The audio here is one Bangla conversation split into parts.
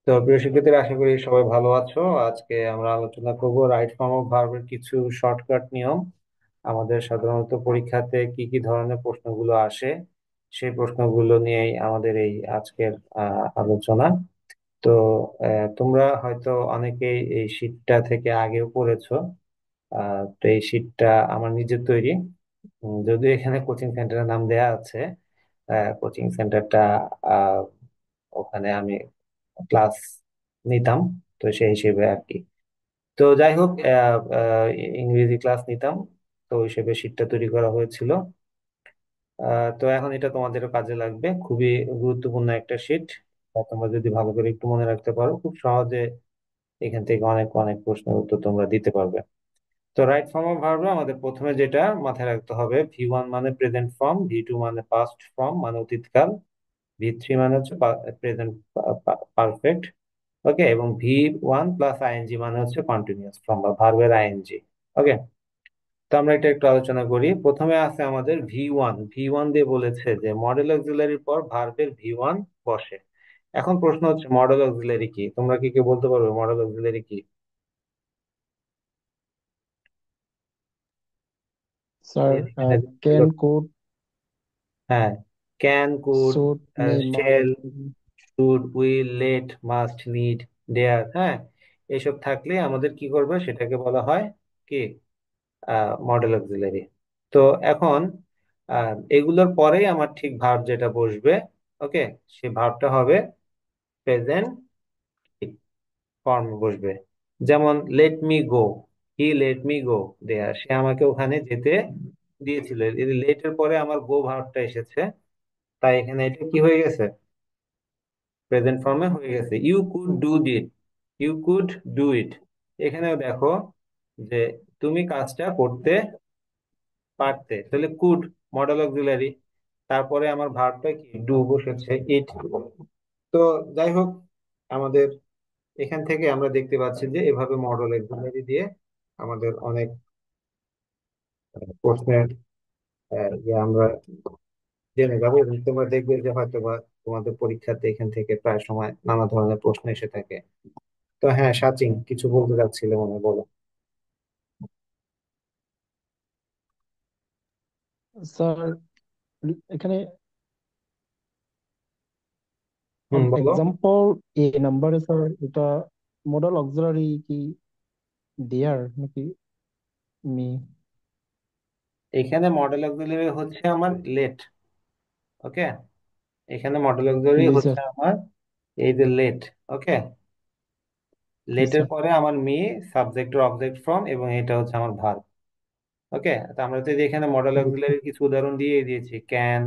তো প্রিয় শিক্ষার্থীরা, আশা করি সবাই ভালো আছো। আজকে আমরা আলোচনা করব রাইট ফর্ম অফ ভার্বের কিছু শর্টকাট নিয়ম। আমাদের সাধারণত পরীক্ষাতে কি কি ধরনের প্রশ্নগুলো আসে, সেই প্রশ্নগুলো নিয়েই আমাদের এই আজকের আলোচনা। তো তোমরা হয়তো অনেকেই এই শীটটা থেকে আগেও পড়েছো। তো এই শীটটা আমার নিজের তৈরি। যদিও এখানে কোচিং সেন্টারের নাম দেয়া আছে। কোচিং সেন্টারটা ওখানে আমি ক্লাস নিতাম, তো সেই হিসেবে আর কি। তো যাই হোক, ইংরেজি ক্লাস নিতাম, তো ওই হিসেবে শীটটা তৈরি করা হয়েছিল। তো এখন এটা তোমাদেরও কাজে লাগবে, খুবই গুরুত্বপূর্ণ একটা শীট। তোমরা যদি ভালো করে একটু মনে রাখতে পারো, খুব সহজে এখান থেকে অনেক অনেক প্রশ্নের উত্তর তোমরা দিতে পারবে। তো রাইট ফর্ম অফ ভার্বে আমাদের প্রথমে যেটা মাথায় রাখতে হবে, ভি 1 মানে প্রেজেন্ট ফর্ম, ভি 2 মানে পাস্ট ফর্ম মানে অতীতকাল, ভি 3 মানে হচ্ছে প্রেজেন্ট পারফেক্ট। ওকে, এবং ভি 1 প্লাস আইএনজি মানে হচ্ছে কন্টিনিউয়াস ফর্ম বা ভার্বের আইএনজি। ওকে, তো আমরা এটা একটু আলোচনা করি। প্রথমে আছে আমাদের ভি 1 দিয়ে বলেছে যে মডেল অক্সিলারির পর ভার্বের ভি 1 বসে। এখন প্রশ্ন হচ্ছে মডেল অক্সিলারি কি? তোমরা কি কেউ বলতে পারবে মডেল অক্সিলারি কি? স্যার, ক্যান, কোড, হ্যাঁ, can, could, should, may, shall, must. Should, will, let, must, need, dare. হ্যাঁ, এসব থাকলে আমাদের কি করবে, সেটাকে বলা হয় কি, মডেল অক্সিলারি। তো এখন এগুলোর পরেই আমার ঠিক ভার্ব যেটা বসবে, ওকে, সে ভার্বটা হবে প্রেজেন্ট ফর্ম বসবে। যেমন let me go, he let me go there, সে আমাকে ওখানে যেতে দিয়েছিল। লেটের পরে আমার গো ভার্বটা এসেছে, তাই এখানে এটা কি হয়ে গেছে, প্রেজেন্ট ফর্মে হয়ে গেছে। You could do it, you could do it. এখানেও দেখো যে তুমি কাজটা করতে পারতে, তাহলে কুড মডেল অক্সিলারি, তারপরে আমার ভার্বটা কি, ডু বসেছে, ইট। তো যাই হোক, আমাদের এখান থেকে আমরা দেখতে পাচ্ছি যে এভাবে মডেল অক্সিলারি দিয়ে আমাদের অনেক প্রশ্নের আমরা জেনে যাবো, এবং তোমরা দেখবে যে হয়তো বা তোমাদের পরীক্ষাতে এখান থেকে প্রায় সময় নানা ধরনের প্রশ্ন এসে থাকে। তো হ্যাঁ, সাচিন কিছু বলতে চাচ্ছিলে, মনে হয়, বলো। স্যার, এখানে হুম, বলো। এক্সাম্পল এ নাম্বারে স্যার, এটা মডেল অক্সিলারি কি দেয়ার নাকি মি? এখানে মডেল অক্সিলারি হচ্ছে আমার লেট। ওকে, এখানে মডেল অক্সিলারি জি হচ্ছে স্যার। আমার এই যে লেট। ওকে, জি লেটের স্যার। পরে আমার মি, সাবজেক্ট অবজেক্ট ফর্ম, এবং এটা হচ্ছে আমার ভার্ব। ওকে, তো আমরা তো এই যে এখানে মডেল জি স্যার। অক্সিলারির কিছু উদাহরণ দিয়ে দিয়েছি, can,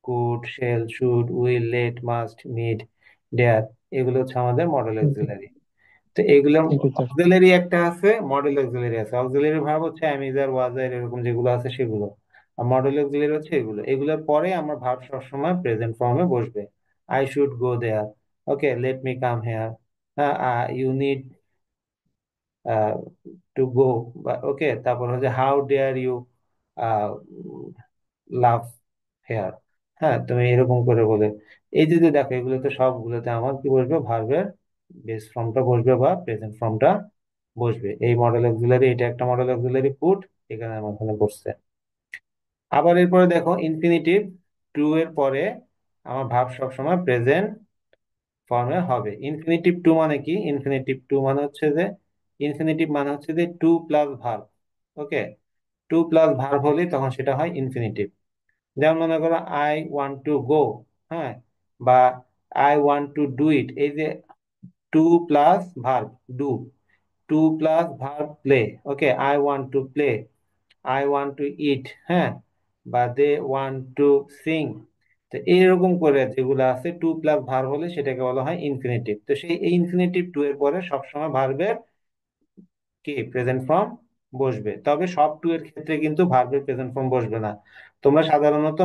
could, shall, should, will, let, must, need, dare. এগুলো হচ্ছে আমাদের মডেল জি স্যার। অক্সিলারি। তো এগুলো থ্যাংক ইউ স্যার। অক্সিলারি একটা আছে, মডেল অক্সিলারি আছে। অক্সিলারি ভার্ব হচ্ছে অ্যামিজার, ওয়াজার, এরকম যেগুলো আছে সেগুলো। আর মডেল অক্সিলারি হচ্ছে এগুলো। এগুলোর পরে আমার ভার্ব সবসময় প্রেজেন্ট ফর্মে বসবে। I should go there. Okay, let me come here. You need to go. Okay, তারপর হচ্ছে how dare you love here. হ্যাঁ, তুমি এরকম করে বলে, এই যদি দেখো, এগুলো তো সবগুলোতে আমার কি বসবে, ভার্বের বেস ফর্মটা বসবে বা প্রেজেন্ট ফর্মটা বসবে। এই মডেল অক্সিলারি, এটা একটা মডেল অক্সিলারি পুট, এখানে আমার এখানে বসছে। আবার এরপরে দেখো ইনফিনিটিভ, টু এর পরে আমার ভার্ব সবসময় প্রেজেন্ট ফর্মে হবে। ইনফিনিটিভ 2 মানে কি? ইনফিনিটিভ 2 মানে হচ্ছে যে, ইনফিনিটিভ মানে হচ্ছে যে to plus verb. Okay, two plus verb হলে তখন সেটা হয় ইনফিনিটিভ। যেমন মনে করো আই ওয়ান্ট টু গো, হ্যাঁ, বা I want to do it. এই যে to plus verb do, to plus verb play. Okay, I want to play, I want to eat, হ্যাঁ, বা দে ওয়ান্ট টু সিং। তো এইরকম করে যেগুলো আছে টু প্লাস ভার্ব হলে সেটাকে বলা হয় ইনফিনিটিভ। তো সেই ইনফিনিটিভ 2 এর পরে সবসময় ভার্বের কি, প্রেজেন্ট ফর্ম বসবে। তবে সব টু এর ক্ষেত্রে কিন্তু ভার্বের প্রেজেন্ট ফর্ম বসবে না। তোমরা সাধারণত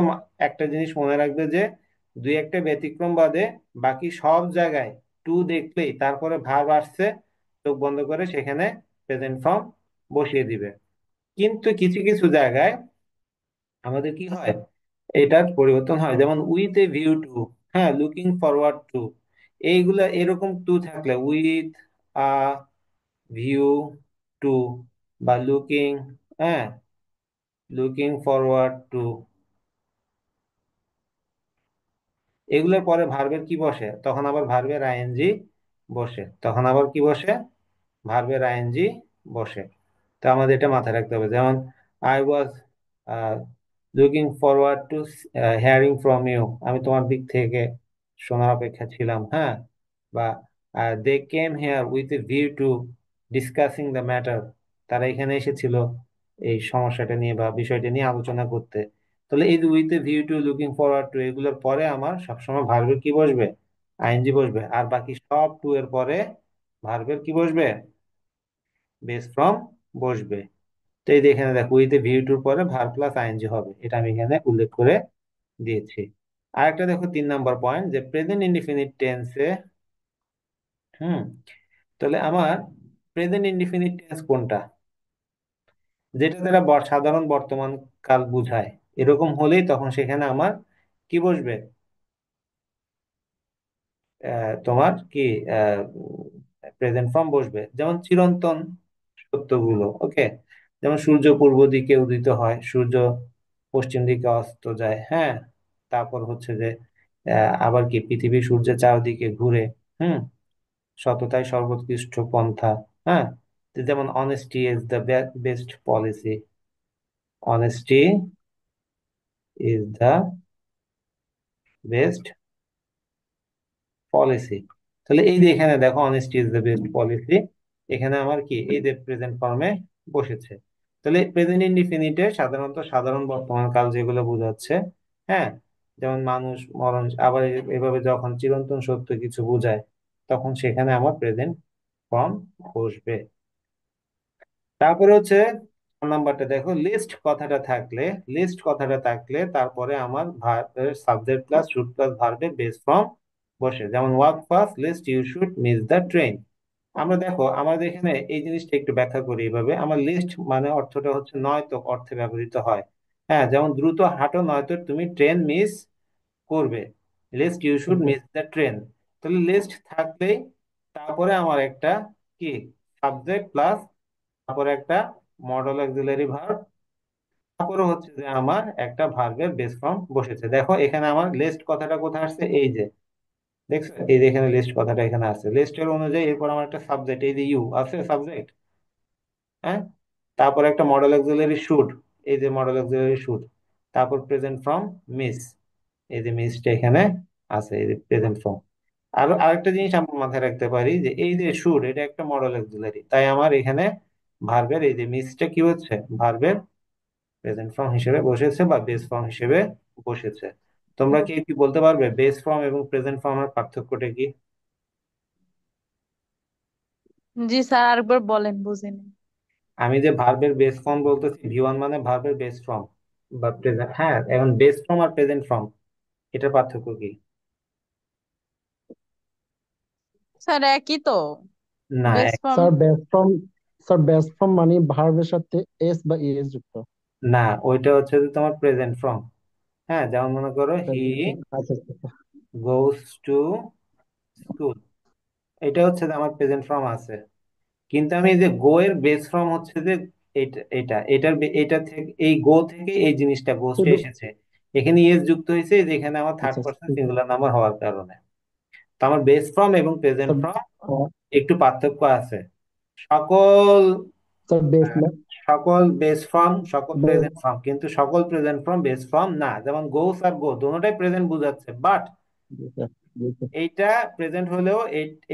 একটা জিনিস মনে রাখবে যে দুই একটা ব্যতিক্রম বাদে বাকি সব জায়গায় টু দেখলেই তারপরে ভার্ব আসছে, চোখ বন্ধ করে সেখানে প্রেজেন্ট ফর্ম বসিয়ে দিবে। কিন্তু কিছু কিছু জায়গায় আমাদের কি হয়, এটার পরিবর্তন হয়। যেমন উইথ এ ভিউ টু, হ্যাঁ, লুকিং ফরওয়ার্ড টু, এইগুলা এরকম টু থাকলে, উইথ আ ভিউ টু, বা লুকিং, হ্যাঁ, লুকিং ফরওয়ার্ড টু, এগুলোর পরে ভার্বের কি বসে? তখন আবার ভার্বের আইএনজি বসে। তখন আবার কি বসে? ভার্বের আইএনজি বসে। তো আমাদের এটা মাথায় রাখতে হবে। যেমন I was looking forward to hearing from you, আমি তোমার দিক থেকে শোনার অপেক্ষা ছিলাম, হ্যাঁ। বা they came here with a view to discussing the matter, তারা এখানে এসেছিল এই সমস্যাটা নিয়ে বা বিষয়টা নিয়ে আলোচনা করতে। তাহলে এই with a view two, looking forward two, এগুলোর পরে আমার সবসময় ভার্বের কি বসবে? আইএনজি বসবে। আর বাকি সব টু এর পরে ভার্বের কি বসবে? বেস ফ্রম বসবে। তো এই যে এখানে দেখো, উইথ ভিউ টুর পরে ভার প্লাস আইএনজি হবে, এটা আমি এখানে উল্লেখ করে দিয়েছি। আরেকটা দেখো 3 নম্বর পয়েন্ট, যে প্রেজেন্ট ইনডিফিনিট টেন্সে, হুম, তাহলে আমার প্রেজেন্ট ইনডিফিনিট টেন্স কোনটা? যেটা দ্বারা সাধারণ বর্তমান কাল বুঝায়, এরকম হলেই তখন সেখানে আমার কি বসবে? তোমার কি প্রেজেন্ট ফর্ম বসবে। যেমন চিরন্তন সত্যগুলো, ওকে, যেমন সূর্য পূর্ব দিকে উদিত হয়, সূর্য পশ্চিম দিকে অস্ত যায়, হ্যাঁ। তারপর হচ্ছে যে আবার কি পৃথিবী সূর্যের চারদিকে ঘুরে, হুম, সততাই সর্বোৎকৃষ্ট পন্থা, হ্যাঁ। তো যেমন honesty is the best policy, honesty is the best policy. তাহলে এই যে এখানে দেখো, honesty is the best policy, এখানে আমার কি এই যে প্রেজেন্ট ফর্মে বসেছে। তাহলে প্রেজেন্ট ইনডিফিনিটে সাধারণত সাধারণ বর্তমান কাল যেগুলো বোঝাচ্ছে, হ্যাঁ, যেমন মানুষ, মরণ, আবার এভাবে যখন চিরন্তন সত্য কিছু বোঝায়, তখন সেখানে আমার প্রেজেন্ট ফর্ম বসবে। তারপরে হচ্ছে 4 নাম্বারটা দেখো, লিস্ট কথাটা থাকলে, লিস্ট কথাটা থাকলে তারপরে আমার সাবজেক্ট প্লাস শুড প্লাস ভার্বের বেস ফর্ম বসে। যেমন walk fast lest you should miss the train. আমরা দেখো, আমাদের এখানে এই জিনিসটা একটু ব্যাখ্যা করি এইভাবে। আমার লিস্ট মানে অর্থটা হচ্ছে নয়তো অর্থে ব্যবহৃত হয়, হ্যাঁ, যেমন দ্রুত হাঁটো নয়তো তুমি ট্রেন মিস করবে, লিস্ট ইউ শুড করবে। Miss the train. তাহলে লিস্ট থাকলেই তারপরে আমার একটা কি সাবজেক্ট প্লাস, তারপরে একটা মডেল অক্সিলারি ভার্ব, তারপরে হচ্ছে যে আমার একটা ভার্বের বেস ফর্ম বসেছে। দেখো এখানে আমার লিস্ট কথাটা কোথায় আসছে? এই যে দেখছো, এই যে এখানে লিস্ট কথাটা এখানে আছে, লিস্টের অনুযায়ী এরপর আমার একটা সাবজেক্ট, এই যে ইউ আছে সাবজেক্ট, হ্যাঁ। তারপর একটা মডেল অক্সিলারি শুড, এই যে মডেল অক্সিলারি শুড, তারপর প্রেজেন্ট ফর্ম মিস, এই যে মিসটা এখানে আছে, এই যে প্রেজেন্ট ফর্ম। আর আরেকটা জিনিস আমরা মাথায় রাখতে পারি, যে এই যে শুড, এটা একটা মডেল অক্সিলারি, তাই আমার এখানে ভার্বের এই যে মিসটা কি হচ্ছে? ভার্বের প্রেজেন্ট ফর্ম হিসেবে বসেছে বা বেস ফর্ম হিসেবে বসেছে। তোমরা কি কি বলতে পারবে বেস ফর্ম এবং প্রেজেন্ট ফর্মের পার্থক্যটা কি? জি স্যার, আরেকবার বলেন, বুঝিনি। আমি যে ভার্বের বেস ফর্ম বলতেছি, ভি1 মানে ভার্বের বেস ফর্ম বা প্রেজেন্ট, হ্যাঁ, এখন বেস ফর্ম আর প্রেজেন্ট ফর্ম, এটার পার্থক্য কি? স্যার একই তো, না best form. Sir best form, sir best form মানে ভার্বের সাথে এস বা ইএস যুক্ত। না, ওইটা হচ্ছে যে তোমার প্রেজেন্ট ফর্ম। হ্যাঁ, যেমন মনে করো হি আচ্ছা আচ্ছা আচ্ছা। গোস টু স্কুল, এটা হচ্ছে যে আমার প্রেজেন্ট ফর্ম আছে। কিন্তু আমি এই যে গো এর বেস ফর্ম হচ্ছে যে এটা থেকে, এই গো থেকে এই জিনিসটা গোসটা শুধু এসেছে, এখানে ইএস যুক্ত হয়েছে, যে এখানে আমার থার্ড আচ্ছা পারসন আচ্ছা। সিঙ্গুলার নাম্বার হওয়ার কারণে। তো আমার বেস ফর্ম এবং প্রেজেন্ট স্যার ফর্ম একটু পার্থক্য আছে। সকল স্যার বেস আহ, সকল বেস ফর্ম, সকল বেস প্রেজেন্ট ফর্ম, কিন্তু সকল প্রেজেন্ট ফর্ম বেস ফর্ম না। যেমন গোস আর গো দুটোটাই প্রেজেন্ট বোঝাচ্ছে, বাট এইটা প্রেজেন্ট হলেও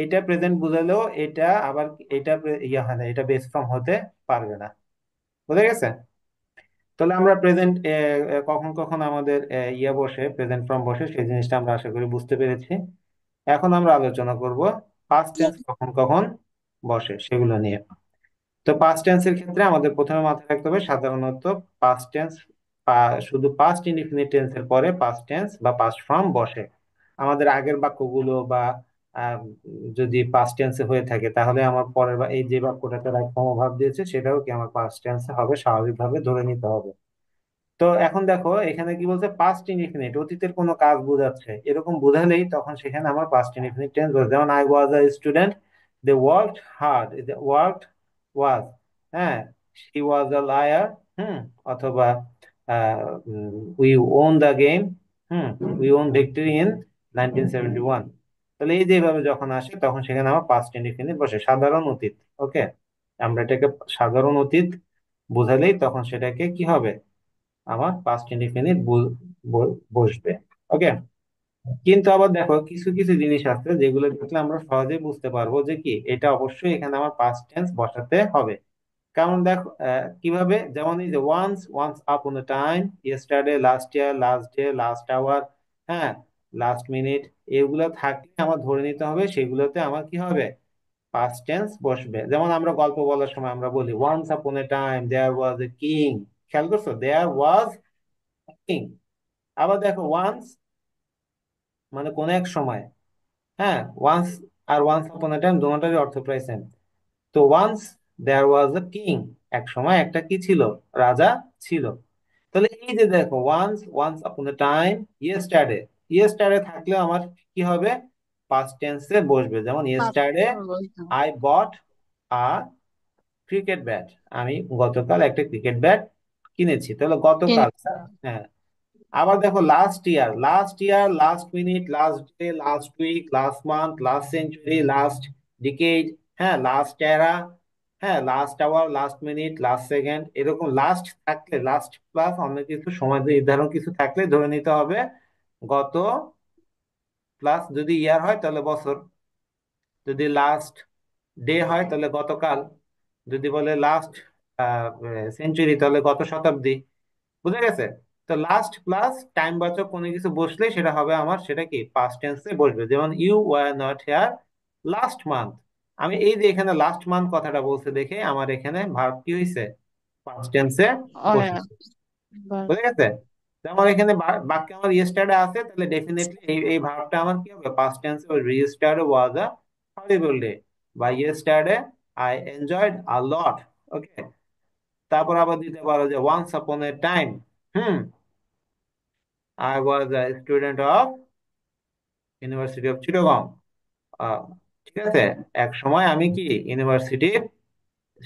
এইটা প্রেজেন্ট বোঝালেও এটা আবার এটা ইয়া হয় না, এটা বেস ফর্ম হতে পারবে না। বুঝা গেছে? তাহলে আমরা প্রেজেন্ট কখন কখন আমাদের ইয়া বসে, প্রেজেন্ট ফর্ম বসে, সেই জিনিসটা আমরা আশা করি বুঝতে পেরেছি। এখন আমরা আলোচনা করব পাস্ট টেন্স কখন কখন বসে সেগুলো নিয়ে। তো পাস্ট টেন্সের ক্ষেত্রে আমাদের প্রথমে মাথায় রাখতে হবে, সাধারণত পাস্ট টেন্স, শুধু পাস্ট ইনডিফিনিট টেন্সের পরে পাস্ট টেন্স বা পাস্ট ফর্ম বসে। আমাদের আগের বাক্যগুলো বা আহ, যদি পাস্ট টেন্সে হয়ে থাকে, তাহলে আমার পরের বা এই যে বাক্যটাতে রাইট ফর্ম ভাব দিয়েছে, সেটাও কি আমার পাস্ট টেন্সে হবে, স্বাভাবিকভাবে ধরে নিতে হবে। তো এখন দেখো এখানে কি বলছে, পাস্ট ইনডিফিনিট, অতীতের কোনো কাজ বোঝাচ্ছে, এরকম বোঝালেই তখন সেখানে আমার পাস্ট ইনডিফিনিট টেন্স বসবে। যেমন I was a student, they worked hard, worked was, হ্যাঁ, she was a liar, hmm, অথবা we won the game, hmm, we won victory in 1971। তাহলে এই যেভাবে যখন আসে তখন সেখানে আমার পাস্ট ইনডিফিনিট বসে, সাধারণ অতীত। ওকে, আমরা এটাকে সাধারণ অতীত বোঝালেই তখন সেটাকে কি হবে, আমার পাস্ট ইনডিফিনিট বসবে। ওকে। কিন্তু আবার দেখো কিছু কিছু জিনিস আছে যেগুলো দেখলে আমরা সহজেই বুঝতে পারবো যে কি এটা অবশ্যই এখানে আমার পাস্ট টেন্স বসাতে হবে। কারণ দেখো কিভাবে, যেমন এই যে once, once upon a time, yesterday, last year, last day, last hour, হ্যাঁ, লাস্ট মিনিট, এগুলো থাকলে আমার ধরে নিতে হবে সেগুলোতে আমার কি হবে, পাস্ট টেন্স বসবে। যেমন আমরা গল্প বলার সময় আমরা বলি once upon a time there was a king, খেয়াল করছো, দেয়ার ওয়াজ কিং। আবার দেখো ওয়ান্স মানে কোন এক সময়, হ্যাঁ, once R once upon a time দুটোটারই অর্থ প্রায় সেম। তো once there was a king, এক সময় একটা কি ছিল, রাজা ছিল। তাহলে এই যে দেখো once, once upon a time, yesterday, yesterday থাকলে আমার কি হবে, পাস্ট টেন্সে বসবে। যেমন পাস্ট ইয়েস্টারডে বলতাম। I bought a cricket bat, আমি গতকাল একটা ক্রিকেট ব্যাট কিনেছি, তাহলে গতকাল, কিনেছিলাম। হ্যাঁ। আবার দেখো last year, last year, last minute, last day, last week, last month, last century, last decade, হ্যাঁ, লাস্ট এরা, হ্যাঁ, last hour, last minute, last second, এরকম লাস্ট থাকলে, লাস্ট প্লাস অন্য কিছু সময় নির্ধারণ কিছু থাকলে ধরে নিতে হবে গত, প্লাস যদি ইয়ার হয় তাহলে বছর, যদি লাস্ট ডে হয় তাহলে গতকাল, যদি বলে লাস্ট সেঞ্চুরি তাহলে গত শতাব্দী। বুঝে গেছে? তো লাস্ট প্লাস টাইম বাচক কোনো কিছু বসলে সেটা হবে আমার, সেটা কি পাস্ট টেন্সে বসবে। যেমন you were not here last month, আমি এই যে এখানে লাস্ট মান্থ কথাটা বলছে দেখে আমার এখানে ভার্ব কি হয়েছে, পাস্ট টেন্সে ও হ্যাঁ, বসেছে। বাস। বুঝে গেছে? যেমন এখানে বাক্যে আমার ইয়েস্টারডে আছে, তাহলে ডেফিনেটলি এই এই ভার্বটা আমার কি হবে, পাস্ট টেন্সে বসবে। Yesterday was a horrible day, বা yesterday I enjoyed a lot. Okay. তারপর আবার দিতে পারো যে once upon a time, hmm, I was a student of university of Chittagong. Ah, ঠিক আছে, এক সময় আমি কি ইউনিভার্সিটির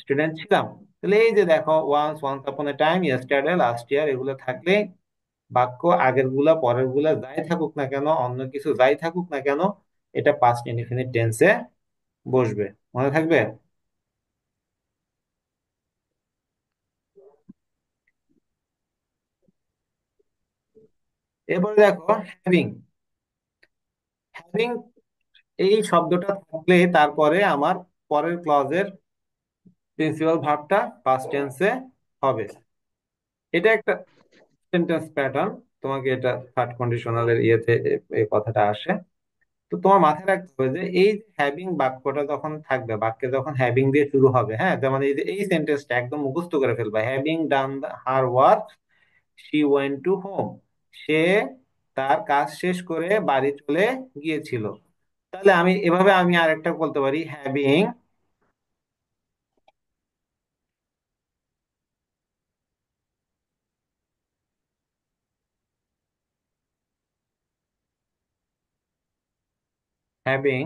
স্টুডেন্ট ছিলাম। তাহলে এই যে দেখো once, once upon a time, yesterday, last year, এগুলো থাকলে বাক্য আগের গুলা পরের গুলা যাই থাকুক না কেন, অন্য কিছু যাই থাকুক না কেন, এটা পাস্ট ইনডিফিনিট টেন্সে বসবে। মনে থাকবে? এরপরে দেখো হ্যাভিং, হ্যাভিং এই শব্দটা থাকলে তারপরে আমার পরের ক্লজের প্রিন্সিপাল ভার্বটা পাস্ট টেন্সে হবে। এটা একটা সেন্টেন্স প্যাটার্ন, তোমাকে এটা থার্ড কন্ডিশনালের ইয়েতে এই কথাটা আসে। তো তোমার মাথায় রাখতে হবে যে এই যে হ্যাভিং বাক্যটা যখন থাকবে, বাক্যে যখন হ্যাভিং দিয়ে শুরু হবে, হ্যাঁ, যেমন এই যে এই সেন্টেন্সটা একদম মুখস্থ করে ফেলবা, having done her work she went to home, সে তার কাজ শেষ করে বাড়ি চলে গিয়েছিল। তাহলে আমি এভাবে আমি আরেকটা বলতে পারি, having, having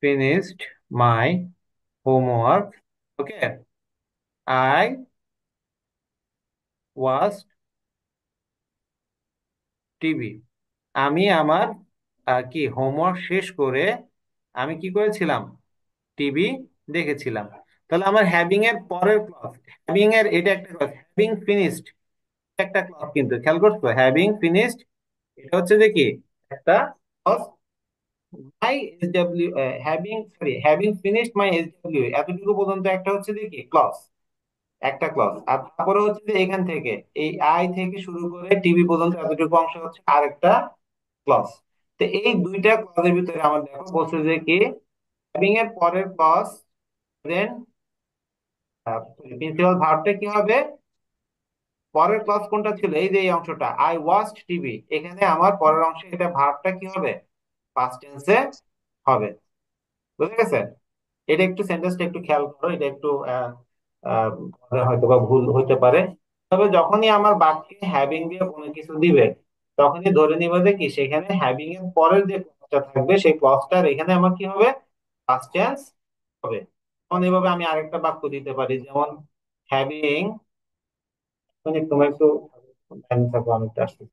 finished my homework, okay, I watch TV, আমি আমার কি হোমওয়ার্ক শেষ করে আমি কি করেছিলাম, টিভি দেখেছিলাম। তাহলে আমার হ্যাভিং এর পরের ক্লজ, হ্যাভিং এর এটা একটা ক্লজ, হ্যাভিং ফিনিশড একটা ক্লজ, কিন্তু খেয়াল করছো হ্যাভিং ফিনিশড এটা হচ্ছে যে কি একটা clause, my SW, having, sorry, having finished my SW, এতটুকু পর্যন্ত একটা হচ্ছে যে কি ক্লজ, একটা ক্লজ। আর তারপরে হচ্ছে যে এখান থেকে এই আই থেকে শুরু করে টিভি পর্যন্ত এতটুকু অংশ হচ্ছে আরেকটা ক্লজ। তো এই দুইটা ক্লজের ভিতরে আমার দেখো বলছে যে কি হ্যাভিং এর পরের ক্লজ, দেন প্রিন্সিপাল ভার্বটা কি হবে, পরের ক্লজ কোনটা ছিল, এই যে এই অংশটা আই ওয়াচড টিভি, এখানে আমার পরের অংশে এটা ভার্বটা কি হবে, পাস্ট টেন্সে হবে। বুঝে গেছে? এটা একটু সেন্টেন্সটা একটু খেয়াল করো, এটা একটু হয়তো বা ভুল হইতে পারে। তবে যখনই আমার বাক্যে হ্যাভিং দিয়ে কোনো কিছু দিবে, তখনই ধরে নিবে যে কি সেখানে হ্যাভিং এর পরের যে ক্লজটা থাকবে সেই ক্লজটার এখানে আমার কি হবে, পাস্ট টেন্স হবে। যেমন এইভাবে আমি আরেকটা বাক্য দিতে পারি, যেমন হ্যাভিং, মানে তোমার একটু লাইনে থাকো, আমি একটু আসছি।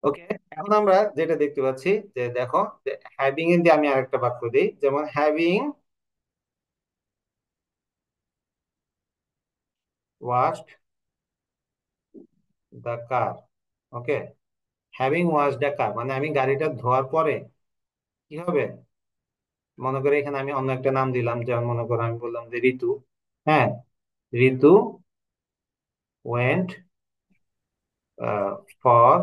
ওকে, এখন আমরা যেটা দেখতে পাচ্ছি যে দেখো, যে হ্যাভিং এর যে আমি আরেকটা বাক্য দিই, যেমন having washed the car. Okay, having washed the car মানে আমি গাড়িটা ধোয়ার পরে কি হবে, মনে করে এখানে আমি অন্য একটা নাম দিলাম, যেমন মনে করো আমি বললাম যে ঋতু। হ্যাঁ, ঋতু ওয়েন্ট ফর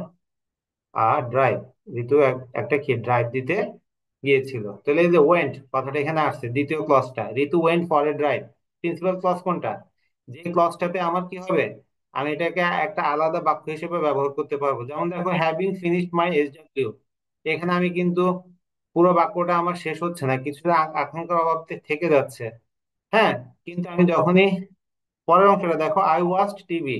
ড্রাইভ। ঋতু একটা কি ড্রাইভ দিতে গিয়েছিল। তাহলে এই যে ওয়েন্ট কথাটা এখানে আসছে, দ্বিতীয় ক্লজটা, Ritu went for a drive. Principal clause কোনটা, যে ক্লজটাতে আমার কি হবে, আমি এটাকে একটা আলাদা বাক্য হিসেবে ব্যবহার করতে পারবো। যেমন দেখো, হ্যাভিং ফিনিশড মাই এসডব্লিউ, এখানে আমি কিন্তু পুরো বাক্যটা আমার শেষ হচ্ছে না, কিছুটা আকাঙ্ক্ষার অভাব থেকে যাচ্ছে। হ্যাঁ, কিন্তু আমি যখনই পরের অংশটা দেখো, আই ওয়াচড টিভি,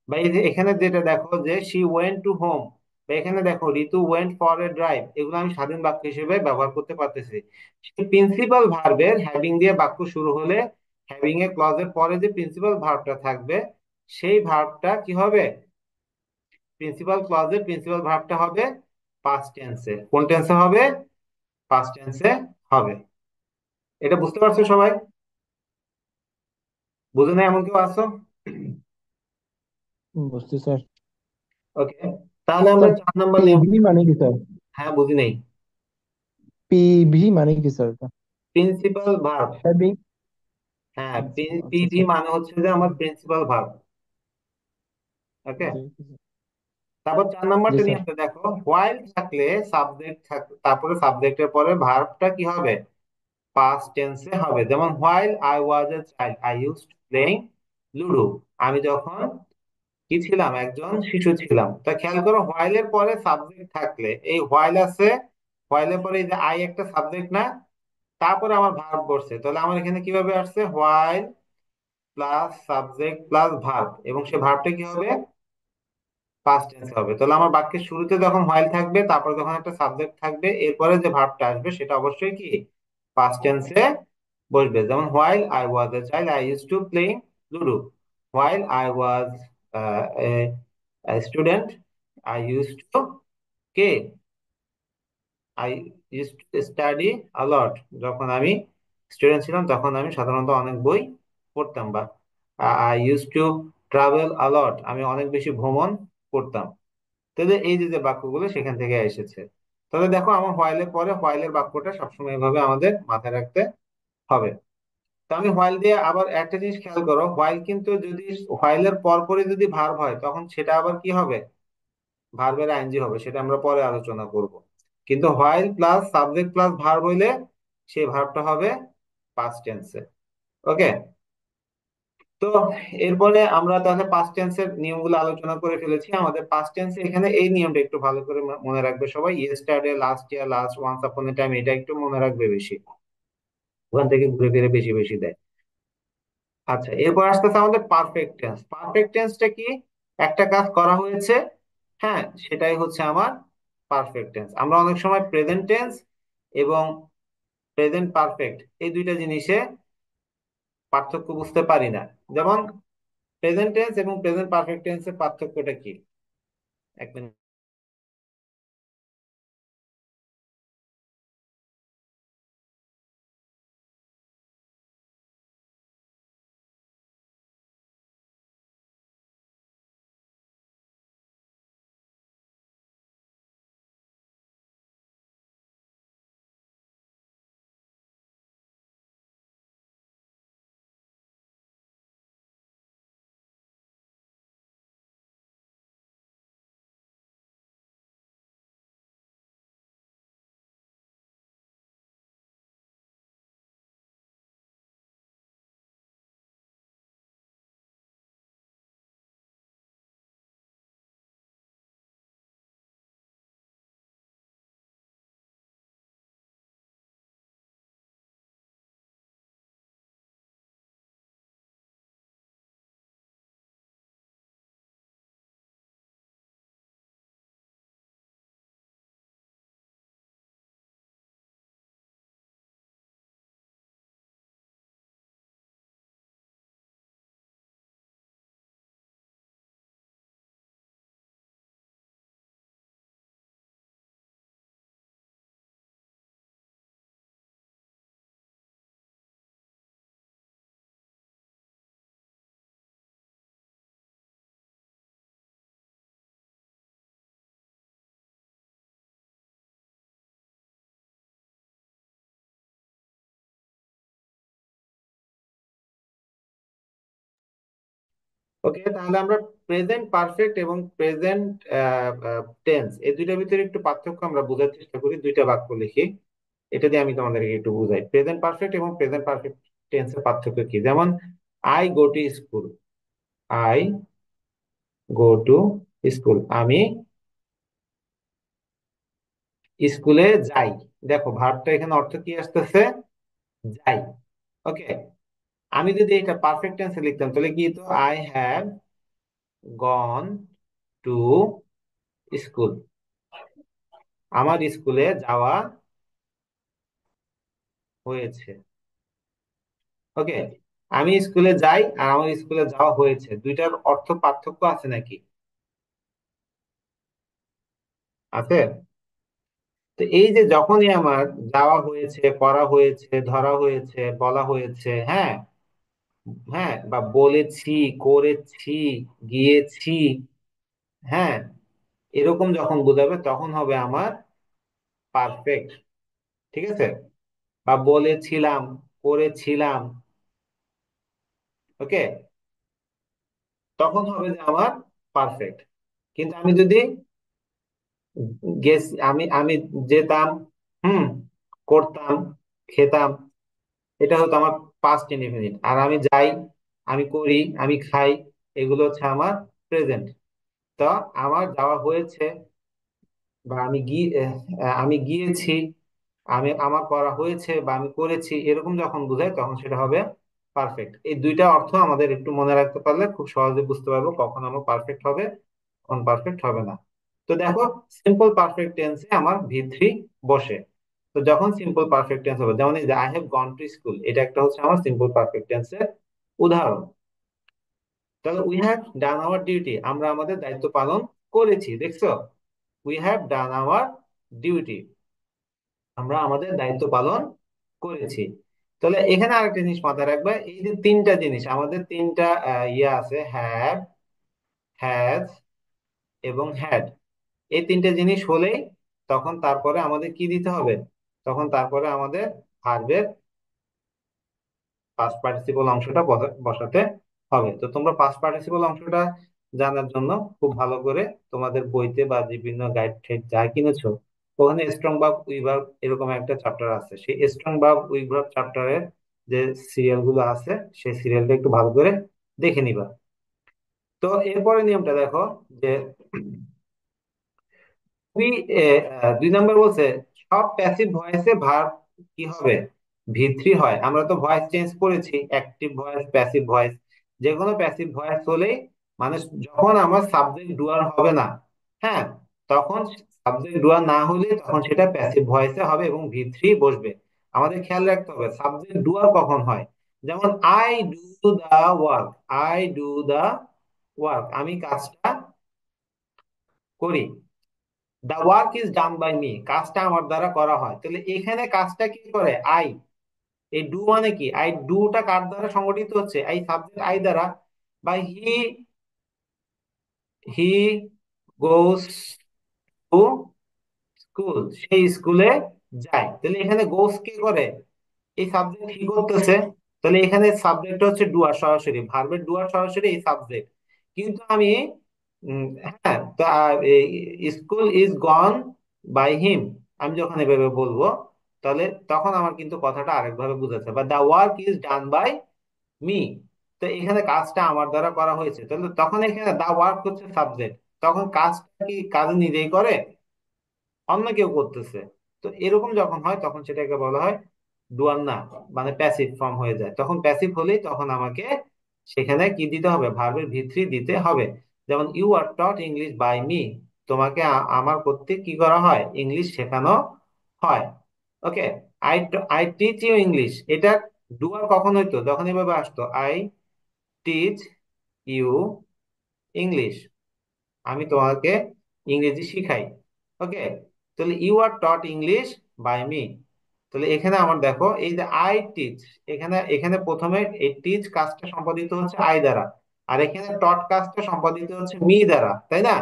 বা এই যে এখানে যেটা দেখো যে শি ওয়েন্ট টু হোম, বা এখানে দেখো ঋতু ওয়েন্ট ফর এ ড্রাইভ, এগুলো আমি স্বাধীন বাক্য হিসেবে ব্যবহার করতে পারতেছি। সেই প্রিন্সিপাল ভার্বের হ্যাভিং দিয়ে বাক্য শুরু হলে হ্যাভিং এর ক্লজের পরে যে প্রিন্সিপাল ভার্বটা থাকবে, সেই ভার্বটা কি হবে, প্রিন্সিপাল ক্লজের প্রিন্সিপাল ভার্বটা হবে পাস্ট টেন্সে। কোন টেন্সে হবে, পাস্ট টেন্সে হবে। এটা বুঝতে পারছো সবাই? বুঝে না এমন কেউ আছো? বুঝছি স্যার। ওকে, তাহলে আমরা স্যার 4 নম্বর নিয়ম। পিভি মানে কি স্যার? হ্যাঁ, বুঝি নেই। পিভি মানে কি স্যার এটা? Principal verb. হ্যাভিং। হ্যাঁ, আচ্ছা পিভি স্যার। মানে হচ্ছে যে আমার প্রিন্সিপাল ভার্ব। ওকে, জি তারপর চার জি নাম্বারটা স্যার। নিয়ে আসতে দেখো, হোয়াইল থাকলে সাবজেক্ট তারপরে সাবজেক্টের পরে ভার্বটা কি হবে, পাস্ট টেন্সে হবে। যেমন while I was a child I used to playing ludo, আমি যখন কি ছিলাম, একজন শিশু ছিলাম। তা খেয়াল করো, হোয়াইল এর পরে সাবজেক্ট থাকলে, এই হোয়াইল আছে, হোয়াইল এর পরে এই যে আই একটা সাবজেক্ট না, তারপরে আমার ভার্ব বসছে, তাহলে আমার এখানে কিভাবে আসছে, while plus subject plus verb, এবং সে ভার্বটা কি হবে, পাস্ট টেন্স হবে। তাহলে আমার বাক্যের শুরুতে যখন হোয়াইল থাকবে, তারপরে যখন একটা সাবজেক্ট থাকবে, এরপরে যে ভার্বটা আসবে সেটা অবশ্যই কি, পাস্ট টেন্সে বসবে। যেমন while I was a child I use to play ludo, while I was a student I use to কে I use to study a lot, যখন আমি স্টুডেন্ট ছিলাম তখন আমি সাধারণত অনেক বই পড়তাম। বা আই ইউজ টু ট্রাভেল আলট, আমি অনেক বেশি ভ্রমণ করতাম। তাহলে এই যে যে বাক্যগুলো সেখান থেকে এসেছে। তাহলে দেখো, আমার হোয়াইলের পরে হোয়াইলের বাক্যটা সবসময় এভাবে আমাদের মাথায় রাখতে হবে। তো আমি হোয়াইল দিয়ে আবার একটা জিনিস খেয়াল করো, হোয়াইল কিন্তু যদি হোয়াইলের পর পরে যদি ভার্ব হয়, তখন সেটা আবার কি হবে, ভার্বের আইএনজি হবে, সেটা আমরা পরে আলোচনা করব। কিন্তু while plus subject plus verb হইলে সেই ভার্বটা হবে পাস্ট টেন্সে। ওকে, তো এরপরে আমরা তাহলে পাস্ট টেন্সের নিয়মগুলো আলোচনা করে ফেলেছি। আমাদের পাস্ট টেন্সে এখানে এই নিয়মটা একটু ভালো করে মনে রাখবে সবাই, yesterday, last year, last, once upon a time, এটা একটু মনে রাখবে বেশি, ওখান থেকে ঘুরে ফিরে বেশি বেশি দেয়। আচ্ছা, এরপর আসতেছে আমাদের পারফেক্ট টেন্স। পারফেক্ট টেন্সটা কি, একটা কাজ করা হয়েছে, হ্যাঁ, সেটাই হচ্ছে আমার পারফেক্ট টেন্স। আমরা অনেক সময় প্রেজেন্ট টেন্স এবং প্রেজেন্ট পারফেক্ট এই দুইটা জিনিসে পার্থক্য বুঝতে পারি না। যেমন প্রেজেন্ট টেন্স এবং প্রেজেন্ট পারফেক্ট টেন্সের পার্থক্যটা কি, এক মিনিট। ওকে, তাহলে আমরা প্রেজেন্ট পারফেক্ট এবং প্রেজেন্ট টেন্স এই দুইটার ভিতরে একটু পার্থক্য আমরা বোঝার চেষ্টা করি, দুইটা বাক্য লিখি। এটা দিয়ে আমি তোমাদেরকে একটু বুঝাই প্রেজেন্ট পারফেক্ট এবং প্রেজেন্ট পারফেক্ট টেন্সের পার্থক্য কি। যেমন I go to school, I go to school, আমি স্কুলে যাই। দেখো ভার্বটা এখানে অর্থ কি আসতেছে, যাই। ওকে, আমি যদি এটা পারফেক্ট টেন্সে লিখতাম তাহলে কি তো, I have gone to school, আমার স্কুলে যাওয়া হয়েছে। ওকে, আমি স্কুলে যাই আর আমার স্কুলে যাওয়া হয়েছে, দুইটার অর্থ পার্থক্য আছে নাকি? আছে। তো এই যে যখনই আমার যাওয়া হয়েছে, করা হয়েছে, ধরা হয়েছে, বলা হয়েছে, হ্যাঁ, হ্যাঁ, বা বলেছি, করেছি, গিয়েছি, হ্যাঁ, এরকম যখন বোঝাবে তখন হবে আমার পারফেক্ট। ঠিক আছে, বা বলেছিলাম, করেছিলাম, ওকে, তখন হবে যে আমার পারফেক্ট। কিন্তু আমি যদি গেস, আমি যেতাম, হুম, করতাম, খেতাম, এটা হতো আমার পাস্ট ইনডিফিনিট। আর আমি যাই, আমি করি, আমি খাই, এগুলো হচ্ছে আমার প্রেজেন্ট। তো আমার যাওয়া হয়েছে, বা আমি গিয়েছি, আমার করা হয়েছে, বা আমি করেছি, এরকম যখন বোঝায় তখন সেটা হবে পারফেক্ট। এই দুইটা অর্থ আমাদের একটু মনে রাখতে পারলে খুব সহজে বুঝতে পারবো কখন আমার পারফেক্ট হবে, কখন পারফেক্ট হবে না। তো দেখো, সিম্পল পারফেক্ট টেন্সে আমার ভি3 বসে। তো যখন সিম্পল পারফেক্ট টেন্স হবে, যেমন এই যে I have gone to school, এটা একটা হচ্ছে আমার সিম্পল পারফেক্ট টেন্সের উদাহরণ। তাহলে we have done our duty, আমরা আমাদের দায়িত্ব পালন করেছি, দেখছো, we have done our duty, আমরা আমাদের দায়িত্ব পালন করেছি। তাহলে এখানে আরেকটা জিনিস মাথায় রাখবে, এই যে তিনটা জিনিস আমাদের তিনটা ইয়ে আছে, হ্যাভ, হ্যাজ এবং হ্যাড, এই তিনটে জিনিস হলেই তখন তারপরে আমাদের কি দিতে হবে, তখন তারপরে আমাদের ভার্বের পাস্ট পার্টিসিপল অংশটা বসাতে হবে। তো তোমরা পাস্ট পার্টিসিপল অংশটা জানার জন্য খুব ভালো করে তোমাদের বইতে বা বিভিন্ন গাইড টাইড যা কিনেছো, ওখানে স্ট্রং ভার্ব উইক ভার্ব এরকম একটা চ্যাপ্টার আছে, সেই স্ট্রং ভার্ব উইক ভার্ব চ্যাপ্টারের যে সিরিয়াল গুলো আছে সেই সিরিয়ালটা একটু ভালো করে দেখে নিবা। তো এরপরে নিয়মটা দেখো, যে দুই 2 নম্বর বলছে সব প্যাসিভ ভয়েসে ভার্ব কি হবে, ভি3 হয়। আমরা তো ভয়েস চেঞ্জ করেছি, অ্যাক্টিভ ভয়েস, প্যাসিভ ভয়েস, যে কোনো প্যাসিভ ভয়েস হলেই, মানে যখন আমার সাবজেক্ট ডুয়ার হবে না, হ্যাঁ, তখন সাবজেক্ট ডুয়ার না হলে তখন সেটা প্যাসিভ ভয়েসে হবে এবং ভি3 বসবে। আমাদের খেয়াল রাখতে হবে সাবজেক্ট ডুয়ার কখন হয়। যেমন I do the work, I do the work, আমি কাজটা করি। The work is done by me, কাজটা আমার দ্বারা করা হয়। তাহলে এখানে কাজটা কি করে, আই, এই ডু মানে কি, আই ডুটা কার দ্বারা সংগঠিত হচ্ছে, এই সাবজেক্ট আই দ্বারা। বা হি গোস টু স্কুল, সেই স্কুলে যায়। তাহলে এখানে গোস কে করে, এই সাবজেক্ট হি করতেছে। তাহলে এখানে সাবজেক্ট হচ্ছে ডুয়ার, সরাসরি ভার্বের ডুয়ার সরাসরি এই সাবজেক্ট। কিন্তু আমি হ্যাঁ, school is gone by him, আমি যখন এভাবে বলবো তাহলে তখন আমার কিন্তু কথাটা আরেকভাবে বুঝাচ্ছে। বা the work is done by me, তো এখানে কাজটা আমার দ্বারা করা হয়েছে, তাহলে তখন এখানে দা ওয়ার্ক হচ্ছে সাবজেক্ট, তখন কাজটা কি কাজ নিজেই করে, অন্য কেউ করতেছে। তো এরকম যখন হয় তখন সেটাকে বলা হয় ডুয়ার না, মানে প্যাসিভ ফর্ম হয়ে যায়। তখন প্যাসিভ হলেই তখন আমাকে সেখানে কি দিতে হবে, ভার্বের ভি3 দিতে হবে। যেমন you are taught English by me, তোমাকে আমার কর্তৃক কি করা হয়, ইংলিশ শেখানো হয়। Okay, I I teach you English, এটা ডুয়ার কখন হইতো, যখন এভাবে আসতো, আই টিচ ইউ ইংলিশ, আমি তোমাকে ইংরেজি শিখাই। ওকে, তাহলে you are taught English by me. তাহলে এখানে আমার দেখো এই যে আই টিচ, এখানে এখানে প্রথমে এই টিচ কাজটা সম্পাদিত হচ্ছে আই দ্বারা, আর এখানে টট কাজটা সম্পাদিত হচ্ছে মি দ্বারা, তাই না?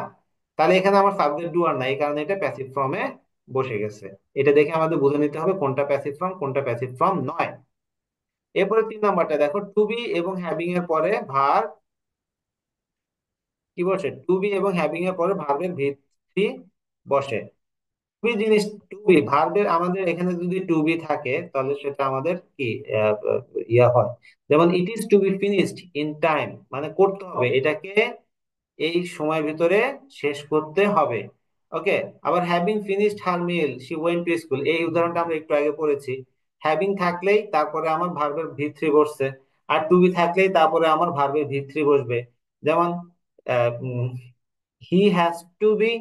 তাহলে এখানে আমার সাবজেক্ট ডু আর নাই, এই কারণে এটা প্যাসিভ ফর্মে বসে গেছে। এটা দেখে আমাদের বুঝে নিতে হবে কোনটা প্যাসিভ ফর্ম, কোনটা প্যাসিভ ফর্ম নয়। এরপরে 3 নাম্বারটা দেখো, টু বি এবং হ্যাভিং এর পরে ভার্ব কি বসে? টু বি এবং হ্যাভিং এর পরে ভার্বের ভিত্তি বসে। টু বি জিনিস, টু বি ভার্বের আমাদের এখানে যদি টু বি থাকে তাহলে সেটা আমাদের কি আহ, আহ, ইয়া হয়। যেমন it is to be finished in time, মানে করতে হবে এটাকে এই সময়ের ভিতরে শেষ করতে হবে। ওকে। আবার having finished her meal she went to school, এই উদাহরণটা আমরা একটু আগে পড়েছি। হ্যাভিং থাকলেই তারপরে আমার ভার্বের ভি থ্রি বসছে, আর টু বি থাকলেই তারপরে আমার ভার্বের ভি থ্রি বসবে। যেমন he has to be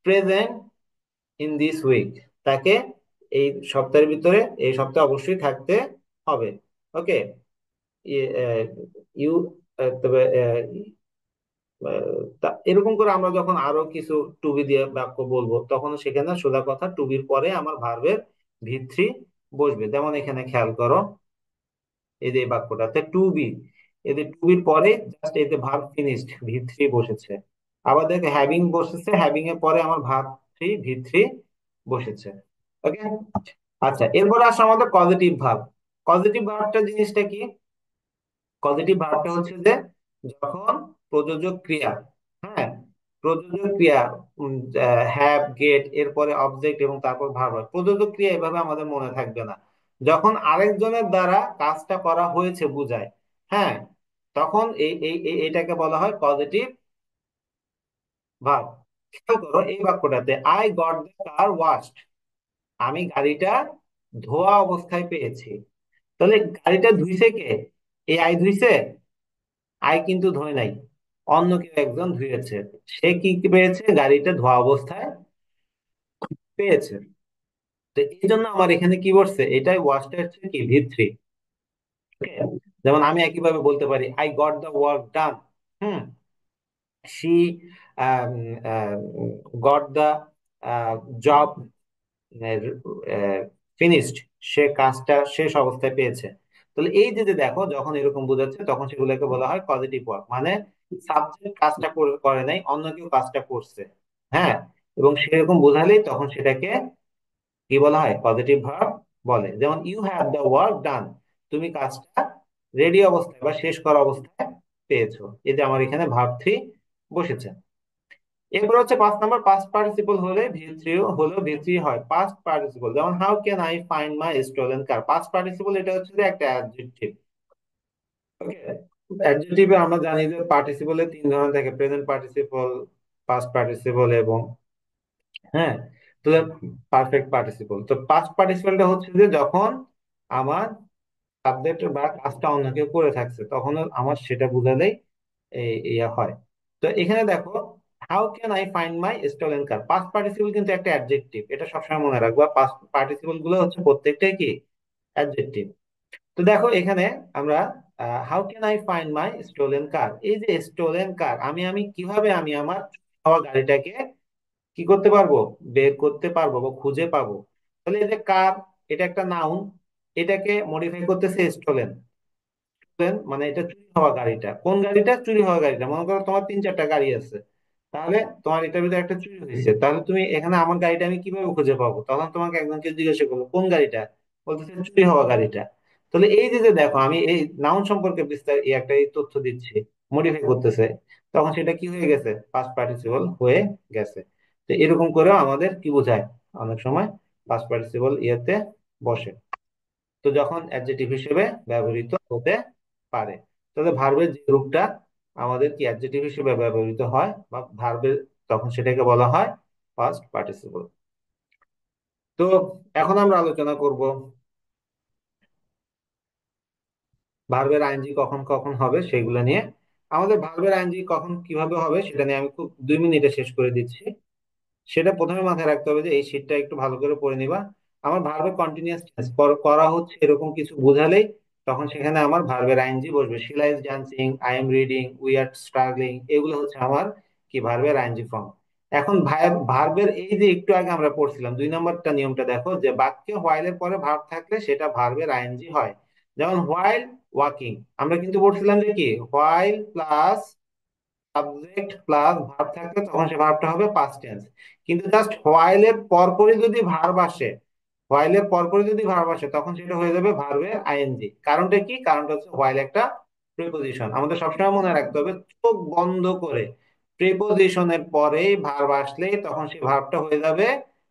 present in this week, তাকে এই সপ্তাহের ভিতরে, এই সপ্তাহে অবশ্যই থাকতে হবে। ওকে। ইউ তবে এরকম করে আমরা যখন আরো কিছু টুবি দিয়ে বাক্য বলবো তখন সেখানে সোজা কথা টুবির পরে আমার ভার্বের ভিত্তি বসবে। যেমন এখানে খেয়াল করো, এই যে এই বাক্যটাতে টু বি, এদের টু বির পরে জাস্ট এতে ভার্ব ফিনিশড ভি থ্রি বসেছে। আবার দেখো হ্যাভিং বসেছে, হ্যাভিং এর পরে আমার ভার্ব থ্রি ভি থ্রি বসেছে। ওকে। আচ্ছা, এরপর আসে আমাদের পজিটিভ ভার্ব। পজিটিভ ভার্বটা জিনিসটা কি? পজিটিভ ভার্বটা হচ্ছে যে যখন প্রযোজক ক্রিয়া, হ্যাঁ, প্রযোজক ক্রিয়া হ্যাভ গেট এরপরে অবজেক্ট এবং তারপর ভার্ব হয়। প্রযোজক ক্রিয়া এভাবে আমাদের মনে থাকবে না, যখন আরেকজনের দ্বারা কাজটা করা হয়েছে বুঝায়। হ্যাঁ, তখন এটাকে বলা হয় পজিটিভ ভার্ব। খেয়াল করো এই বাক্যটাতে I got the car washed, আমি গাড়িটা ধোয়া অবস্থায় পেয়েছি। তাহলে গাড়িটা ধুইছে কে? এই আই ধুইছে? আই কিন্তু ধোয় নাই, অন্য কেউ একজন ধুয়েছে। সে কি কি পেয়েছে? গাড়িটা ধোয়া অবস্থায় পেয়েছে। তো এই জন্য আমার এখানে কি বলছে, এটাই ওয়াশটা হচ্ছে কি ভি থ্রি। যেমন আমি একইভাবে বলতে পারি I got the work done. Hmm. She got the job finished, সে কাজটা শেষ অবস্থায় পেয়েছে। তাহলে এই যে যে দেখো যখন এরকম বোঝাচ্ছে তখন সেগুলোকে বলা হয় পজিটিভ ওয়ার্ক, মানে সাবজেক্ট কাজটা করে নাই, অন্য কেউ কাজটা করছে। হ্যাঁ, এবং সেরকম বোঝালেই তখন সেটাকে কি বলা হয়? পজিটিভ ভার্ব বলে। যেমন you have the work done, তুমি কাজটা রেডি অবস্থায় বা শেষ করা অবস্থায় পেয়েছো। এই যে আমার এখানে ভার্ব থ্রি বসেছে। এরপর হচ্ছে 5 নম্বর, পাস্ট পার্টিসিপল হলে ভি3 হলো ভি3 হয় পাস্ট পার্টিসিপল। যেমন how can I find my stolen car, past participle এটা হচ্ছে যে একটা অ্যাডজেক্টিভ। ওকে। অ্যাডজেক্টিভে আমরা জানি যে পার্টিসিপলে তিন ধরনের থাকে, প্রেজেন্ট পার্টিসিপল, পাস্ট পার্টিসিপল এবং হ্যাঁ, তো পারফেক্ট পার্টিসিপল। তো পাস্ট পার্টিসিপলটা হচ্ছে যে যখন আমার সাবজেক্ট বা কাজটা অন্য কেউ করে থাকছে তখন আমার সেটা বুঝালেই ইয়া হয়। তো এখানে দেখো how can I find my stolen car, past participle কিন্তু একটা অ্যাডজেক্টিভ, এটা সবসময় মনে রাখবা। পাস্ট পার্টিসিপল গুলো হচ্ছে প্রত্যেকটাই কি অ্যাডজেক্টিভ। তো দেখো এখানে আমরা how can I find my stolen car, এই যে স্টোলেন কার, আমি কিভাবে আমি আমার চুরি হওয়া গাড়িটাকে কি করতে পারবো? বের করতে পারবো বা খুঁজে পাবো। তাহলে এই যে কার, এটা একটা নাউন, এটাকে মডিফাই করতেছে স্টোলেন। মানে এটা চুরি হওয়া গাড়িটা, কোন গাড়িটা? চুরি হওয়া গাড়িটা। মনে করো তোমার তিন চারটা গাড়ি আছে, তাহলে তোমার এটার ভিতরে একটা চুরি হয়েছে, তাহলে তুমি এখানে আমার গাড়িটা আমি কিভাবে খুঁজে পাবো? তখন তোমাকে একজনকে জিজ্ঞাসা করবো কোন গাড়িটা, বলতেছে চুরি হওয়া গাড়িটা। তাহলে এই যে যে দেখো আমি এই নাউন সম্পর্কে বিস্তার এই একটা এই তথ্য দিচ্ছি, মডিফাই করতেছে, তখন সেটা কি হয়ে গেছে? পাস্ট পার্টিসিপল হয়ে গেছে। তো এরকম করেও আমাদের কি বোঝায়, অনেক সময় পাস্ট পার্টিসিপল ইয়েতে বসে, তো যখন অ্যাডজেক্টিভ হিসেবে ব্যবহৃত হতে পারে। তাহলে ভার্বের যে রূপটা আমাদের কি অ্যাডজেক্টিভ হিসেবে ব্যবহৃত হয় বা ভার্বের, তখন সেটাকে বলা হয় ফার্স্ট পার্টিসিপল। তো এখন আমরা আলোচনা করব ভার্বের আইএনজি কখন কখন হবে সেগুলো নিয়ে। আমাদের ভার্বের আইএনজি কখন কিভাবে হবে সেটা নিয়ে আমি খুব 2 মিনিটে শেষ করে দিচ্ছি। সেটা প্রথমে মাথায় রাখতে হবে যে এই শীটটা একটু ভালো করে পড়ে নিবা। আমার ভার্বের কন্টিনিউয়াস টেন্স করা হচ্ছে এরকম কিছু বোঝালেই তখন সেখানে আমার ভার্বের আইএনজি বসবে। Sheela is dancing, I am reading, we are struggling, এগুলো হচ্ছে আমার কি ভার্বের আইএনজি ফর্ম। এখন ভার্বের এই যে একটু আগে আমরা পড়ছিলাম 2 নম্বরটা নিয়মটা দেখো, যে বাক্যে হোয়াইল এর পরে ভার্ব থাকলে সেটা ভার্বের আইএনজি হয়। যেমন হোয়াইল ওয়াকিং, আমরা কিন্তু পড়ছিলাম যে কি while plus subject plus verb থাকলে তখন সে ভার্বটা হবে পাস্ট টেন্স। কিন্তু জাস্ট হোয়াইল এর পরপরই যদি ভার্ব আসে, হোয়াইল এর পরপরই যদি ভার্ব আসে তখন সেটা হয়ে যাবে ভার্বের আইএনজি। কারণটা কি? কারণটা হচ্ছে হোয়াইল একটা প্রিপোজিশন। আমাদের সবসময় মনে রাখতে হবে চোখ বন্ধ করে প্রিপোজিশনের পরেই ভার্ব আসলে তখন সেই ভার্বটা হয়ে যাবে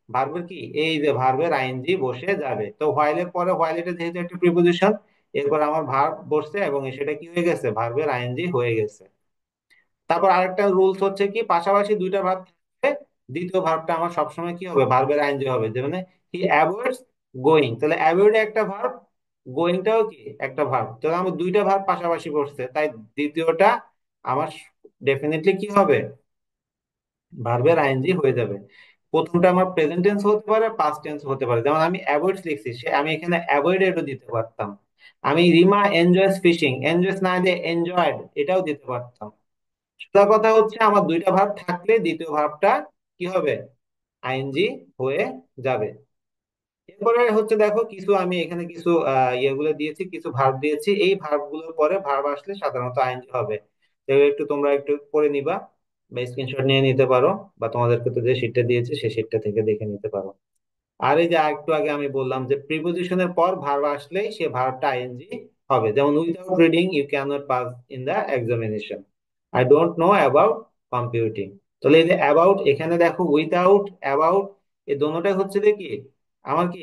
ভার্বের কি, এই যে ভার্বের আইএনজি বসে যাবে। তো হোয়াইলের পরে, হোয়াইল এটা যেহেতু একটা প্রিপোজিশন, এরপর আমার ভার্ব বসছে এবং সেটা কি হয়ে গেছে, ভার্বের আইএনজি হয়ে গেছে। তারপর আরেকটা রুলস হচ্ছে কি, পাশাপাশি দুইটা ভার্ব থাকলে দ্বিতীয় ভার্বটা আমার সবসময় কি হবে, ভার্বের আইএনজি হবে। যে মানে হি অ্যাভয়েডস গোয়িং, তাহলে অ্যাভয়েড একটা ভার্ব, গোয়িংটাও কি একটা ভার্ব, তাহলে আমার দুইটা ভার্ব পাশাপাশি বসছে, তাই দ্বিতীয়টা আমার ডেফিনেটলি কি হবে, ভার্বের আইএনজি হয়ে যাবে। প্রথমটা আমার প্রেজেন্ট টেন্স হতে পারে, পাস্ট টেন্স হতে পারে। যেমন আমি অ্যাভয়েডস লিখছি, সে আমি এখানে অ্যাভয়েডেডও দিতে পারতাম। আমি রিমা এনজয়স ফিশিং, এনজয়স না দিয়ে এনজয়েড এটাও দিতে পারতাম। সোজা কথা হচ্ছে আমার দুইটা ভার্ব থাকলে দ্বিতীয় ভার্বটা কি হবে, আইএনজি হয়ে যাবে। এরপরে হচ্ছে দেখো, কিছু আমি এখানে কিছু ইয়েগুলো দিয়েছি, কিছু ভার্ব দিয়েছি, এই ভার্ব গুলোর পরে ভার্ব আসলে সাধারণত আইএনজি হবে। এগুলো একটু তোমরা একটু পড়ে নিবা বা স্ক্রিনশট নিয়ে নিতে পারো, বা তোমাদেরকে তো যে শিটটা দিয়েছে সেই শিটটা থেকে দেখে নিতে পারো। আর এই যে একটু আগে আমি বললাম যে প্রিপোজিশনের পর ভার্ব আসলেই সে ভার্বটা আইএনজি হবে। যেমন without reading you can not pass in the examination, I don't know about computing. তাহলে এই যে অ্যাবাউট, এখানে দেখো উইদাউট অ্যাবাউট এই দোনোটাই হচ্ছে দেখি আমার কি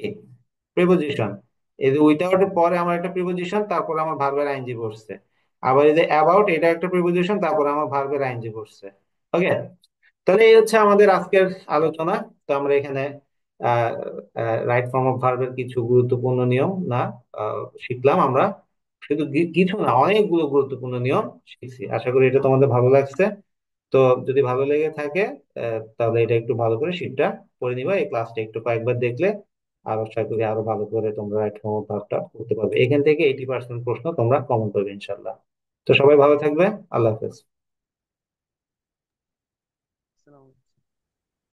প্রিপোজিশন। এই যে উইদাউট এর পরে আমার একটা প্রিপোজিশন, তারপর আমার ভার্বের আইএনজি বসছে। আবার এই যে অ্যাবাউট, এটা একটা প্রিপোজিশন, তারপর আমার ভার্বের আইএনজি বসছে। ওকে, তাহলে এই হচ্ছে আমাদের আজকের আলোচনা। তো আমরা এখানে রাইট ফর্ম অফ ভার্বের কিছু গুরুত্বপূর্ণ নিয়ম না শিখলাম আমরা। শুধু কিছু না, অনেকগুলো গুরুত্বপূর্ণ নিয়ম শিখছি। আশা করি এটা তোমাদের ভালো লাগছে। তো যদি ভালো লেগে থাকে তাহলে এটা একটু ভালো করে শিটটা পড়ে নিবা, এই ক্লাসটা একটু কয়েকবার দেখলে আরো আশা করি আরো ভালো করে তোমরা রাইট ফর্ম অফ ভার্বটা করতে পারবে। এখান থেকে 80% প্রশ্ন তোমরা কমন পাবে ইনশাল্লাহ। তো সবাই ভালো থাকবে। আল্লাহ হাফেজ।